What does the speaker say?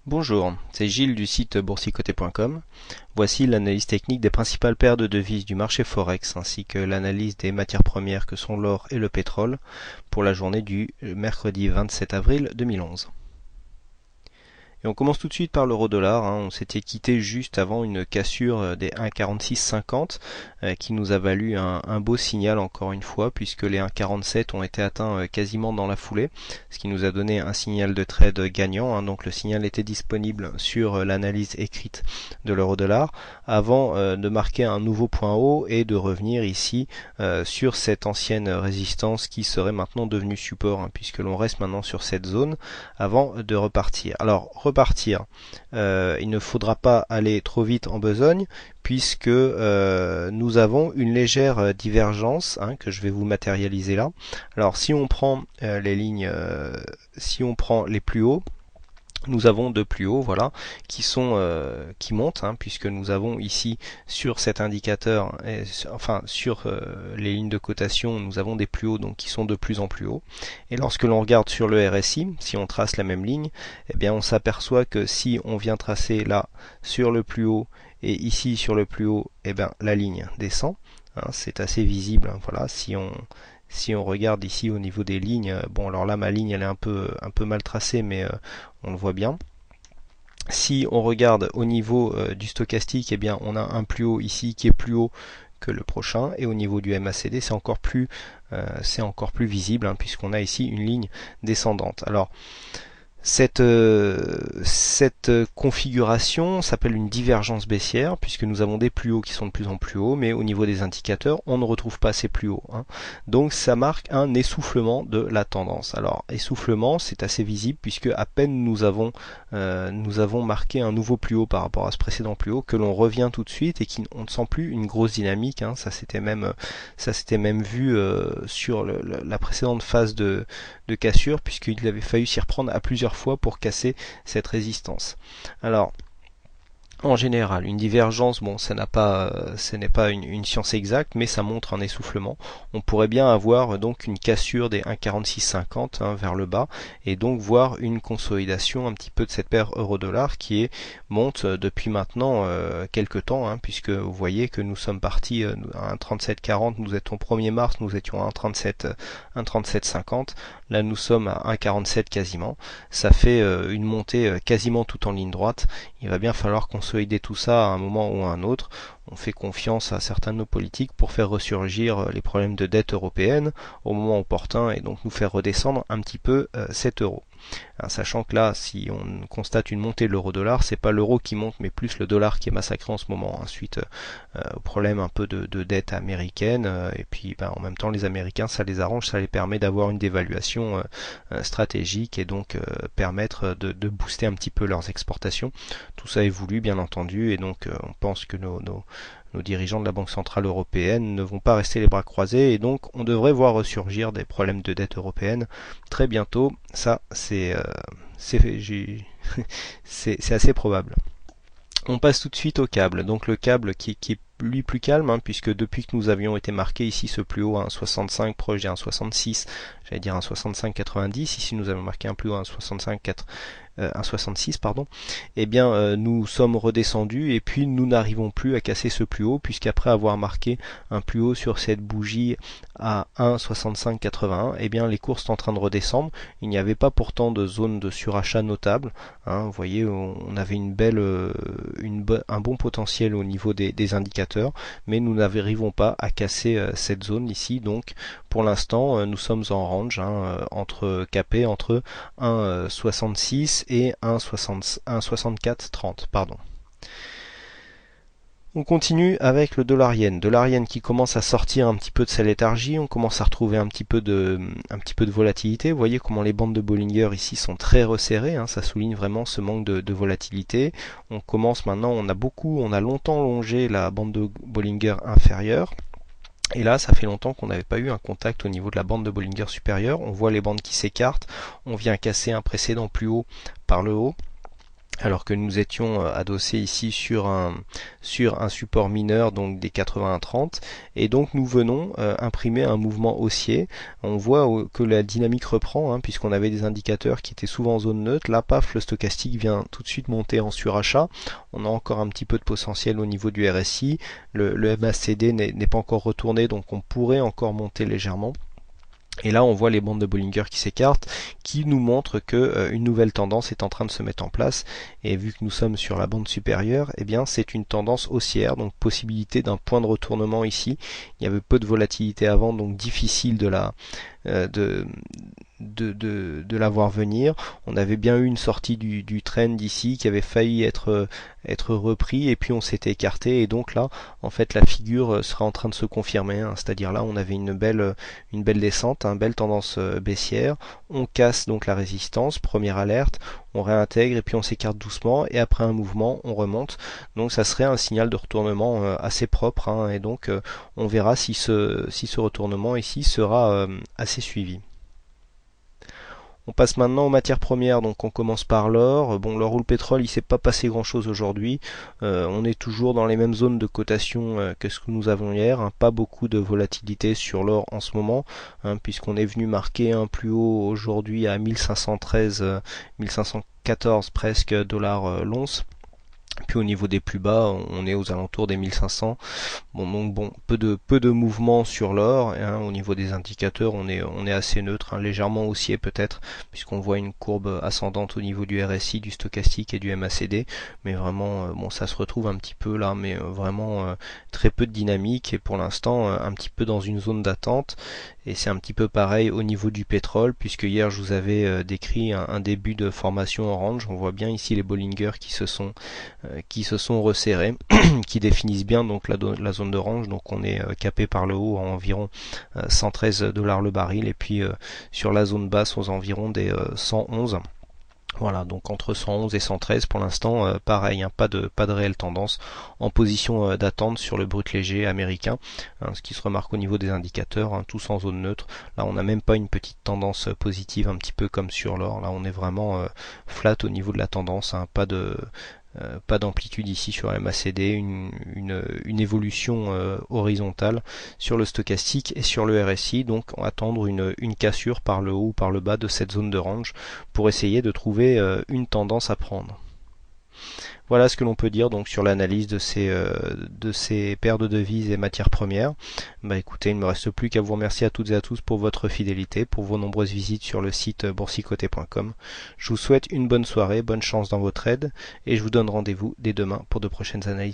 Bonjour, c'est Gilles du site boursicoté.com. Voici l'analyse technique des principales paires de devises du marché Forex ainsi que l'analyse des matières premières que sont l'or et le pétrole pour la journée du mercredi 27 avril 2011. Et on commence tout de suite par l'euro-dollar. On s'était quitté juste avant une cassure des 1,4650 qui nous a valu un beau signal encore une fois puisque les 1,47 ont été atteints quasiment dans la foulée, ce qui nous a donné un signal de trade gagnant. Donc le signal était disponible sur l'analyse écrite de l'euro-dollar avant de marquer un nouveau point haut et de revenir ici sur cette ancienne résistance qui serait maintenant devenue support puisque l'on reste maintenant sur cette zone avant de repartir. Alors il ne faudra pas aller trop vite en besogne puisque nous avons une légère divergence que je vais vous matérialiser là. Alors si on prend les lignes, si on prend les plus hauts, nous avons deux plus hauts, voilà, qui montent, puisque nous avons ici sur cet indicateur, enfin sur les lignes de cotation, nous avons des plus hauts donc qui sont de plus en plus hauts. Et lorsque l'on regarde sur le RSI, si on trace la même ligne, eh bien on s'aperçoit que si on vient tracer là sur le plus haut et ici sur le plus haut, eh bien la ligne descend. C'est assez visible. Voilà, si on regarde ici au niveau des lignes, bon alors là ma ligne elle est un peu mal tracée, mais on le voit bien. Si on regarde au niveau du stochastique, eh bien on a un plus haut ici qui est plus haut que le prochain, et au niveau du MACD c'est encore plus visible puisqu'on a ici une ligne descendante. Alors cette configuration s'appelle une divergence baissière puisque nous avons des plus hauts qui sont de plus en plus hauts, mais au niveau des indicateurs on ne retrouve pas ces plus hauts. Donc ça marque un essoufflement de la tendance. Alors essoufflement, c'est assez visible puisque à peine nous avons marqué un nouveau plus haut par rapport à ce précédent plus haut que l'on revient tout de suite et qu'on ne sent plus une grosse dynamique. Ça s'était même vu sur la précédente phase de cassure puisqu'il avait fallu s'y reprendre à plusieurs fois pour casser cette résistance. Alors en général, une divergence, bon, ce n'est pas une science exacte, mais ça montre un essoufflement. On pourrait bien avoir donc une cassure des 1,4650 vers le bas, et donc voir une consolidation un petit peu de cette paire euro-dollar qui monte depuis maintenant quelques temps, puisque vous voyez que nous sommes partis à 1,3740, nous étions au 1er mars, nous étions à 1,3750, là nous sommes à 1,47 quasiment. Ça fait une montée quasiment tout en ligne droite. Il va bien falloir consolider tout ça à un moment ou à un autre. On fait confiance à certains de nos politiques pour faire ressurgir les problèmes de dette européenne au moment opportun et donc nous faire redescendre un petit peu cet euro. Sachant que là, si on constate une montée de l'euro-dollar, c'est pas l'euro qui monte, mais plus le dollar qui est massacré en ce moment. Suite au problème un peu de dette américaine, et puis en même temps, les Américains, ça les arrange, ça les permet d'avoir une dévaluation stratégique et donc permettre de booster un petit peu leurs exportations. Tout ça est voulu, bien entendu, et donc on pense que nos dirigeants de la Banque Centrale Européenne ne vont pas rester les bras croisés et donc on devrait voir ressurgir des problèmes de dette européenne très bientôt. Ça, c'est assez probable. On passe tout de suite au câble. Donc le câble qui est lui plus calme, puisque depuis que nous avions été marqués ici ce plus haut à 1,65 proche des 1,66, j'allais dire 1,65,90, ici nous avons marqué un plus haut à 1,66 pardon, eh bien nous sommes redescendus et puis nous n'arrivons plus à casser ce plus haut puisqu'après avoir marqué un plus haut sur cette bougie à 1,6581, eh bien les cours sont en train de redescendre. Il n'y avait pas pourtant de zone de surachat notable. Vous voyez, on avait un bon potentiel au niveau des indicateurs, mais nous n'arrivons pas à casser cette zone ici. Donc pour l'instant nous sommes en range capé entre 1,66 et 1,6430 pardon. On continue avec le dollar-yen. Dollar-yen qui commence à sortir un petit peu de sa léthargie, on commence à retrouver un petit peu de volatilité. Vous voyez comment les bandes de Bollinger ici sont très resserrées, ça souligne vraiment ce manque de volatilité. On commence maintenant, on a longtemps longé la bande de Bollinger inférieure. Et là, ça fait longtemps qu'on n'avait pas eu un contact au niveau de la bande de Bollinger supérieure. On voit les bandes qui s'écartent. On vient casser un précédent plus haut par le haut. alors que nous étions adossés ici sur un support mineur, donc des 80-30, et donc nous venons imprimer un mouvement haussier. On voit que la dynamique reprend, puisqu'on avait des indicateurs qui étaient souvent en zone neutre. Là, paf, le stochastique vient tout de suite monter en surachat. On a encore un petit peu de potentiel au niveau du RSI. Le MACD n'est pas encore retourné, donc on pourrait encore monter légèrement. Et là, on voit les bandes de Bollinger qui s'écartent, qui nous montrent que une nouvelle tendance est en train de se mettre en place. Et vu que nous sommes sur la bande supérieure, eh bien, c'est une tendance haussière, donc possibilité d'un point de retournement ici. Il y avait peu de volatilité avant, donc difficile de la voir venir. On avait bien eu une sortie du trend ici qui avait failli être repris, et puis on s'était écarté, et donc là en fait la figure sera en train de se confirmer, c'est-à-dire là on avait une belle descente, une belle tendance baissière. On casse donc la résistance, première alerte, on réintègre et puis on s'écarte doucement, et après un mouvement on remonte, donc ça serait un signal de retournement assez propre, et donc on verra si ce retournement ici sera assez suivi. On passe maintenant aux matières premières, donc on commence par l'or. Bon, l'or ou le pétrole, il s'est pas passé grand chose aujourd'hui. On est toujours dans les mêmes zones de cotation que ce que nous avons hier, pas beaucoup de volatilité sur l'or en ce moment, puisqu'on est venu marquer un plus haut aujourd'hui à 1513, 1514 presque dollars l'once. Puis au niveau des plus bas, on est aux alentours des 1500. Bon, donc bon, peu de mouvement sur l'or. Au niveau des indicateurs, on est assez neutre, légèrement haussier peut-être, puisqu'on voit une courbe ascendante au niveau du RSI, du stochastique et du MACD. Mais vraiment, bon, ça se retrouve un petit peu là, mais vraiment très peu de dynamique, et pour l'instant un petit peu dans une zone d'attente. Et c'est un petit peu pareil au niveau du pétrole, puisque hier je vous avais décrit un début de formation orange. On voit bien ici les Bollinger qui se sont resserrés, qui définissent bien donc la zone d'orange. Donc on est capé par le haut à environ 113 dollars le baril, et puis sur la zone basse aux environs des 111. Voilà, donc entre 111 et 113 pour l'instant, pareil, pas de réelle tendance, en position d'attente sur le brut léger américain, ce qui se remarque au niveau des indicateurs, tous en zone neutre. Là on n'a même pas une petite tendance positive, un petit peu comme sur l'or. Là on est vraiment flat au niveau de la tendance, pas d'amplitude ici sur MACD, une évolution horizontale sur le stochastique et sur le RSI, donc on va attendre une cassure par le haut ou par le bas de cette zone de range pour essayer de trouver une tendance à prendre. Voilà ce que l'on peut dire donc sur l'analyse de ces paires de devises et matières premières. Écoutez, il ne me reste plus qu'à vous remercier à toutes et à tous pour votre fidélité, pour vos nombreuses visites sur le site boursicoté.com. Je vous souhaite une bonne soirée, bonne chance dans vos trades, et je vous donne rendez-vous dès demain pour de prochaines analyses.